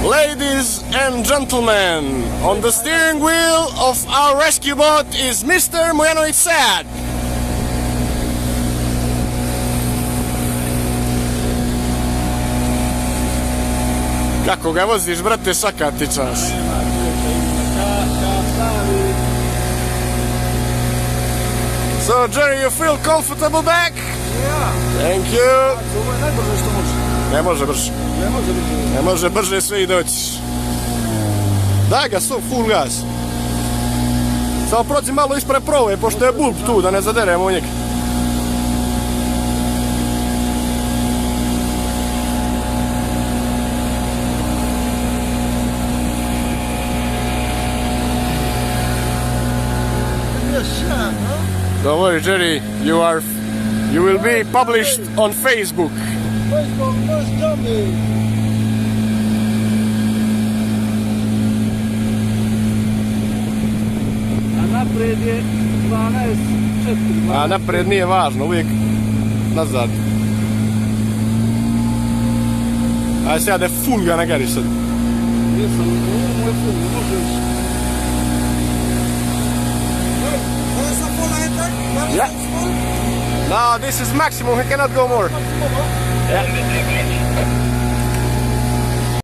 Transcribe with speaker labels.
Speaker 1: Ladies and gentlemen, on the steering wheel of our rescue boat is Mr. Mujanović Sad. Kako ga voziš, brate, svaka ti čas. So, Jerry, you feel comfortable back?
Speaker 2: Ja.
Speaker 1: Thank you.
Speaker 2: Ovo je najbrže što može.
Speaker 1: Ne može brže.
Speaker 2: Ne može brže.
Speaker 1: Ne može brže sve i doći. Daj ga full gas. Samo prođi malo ispred prove, pošto je bulb tu, da ne zaderemo u njega. Don't worry, Jerry, you will be published on Facebook.
Speaker 2: Facebook, first zombie. A napred je 12.4.
Speaker 1: A napred nije važno, uvijek nazad. Ajde se ja da full ga nagariš sad.
Speaker 2: Jesam, ovo je full, ne možeš.
Speaker 1: Yeah. No, this is maximum, he cannot go more. Yeah.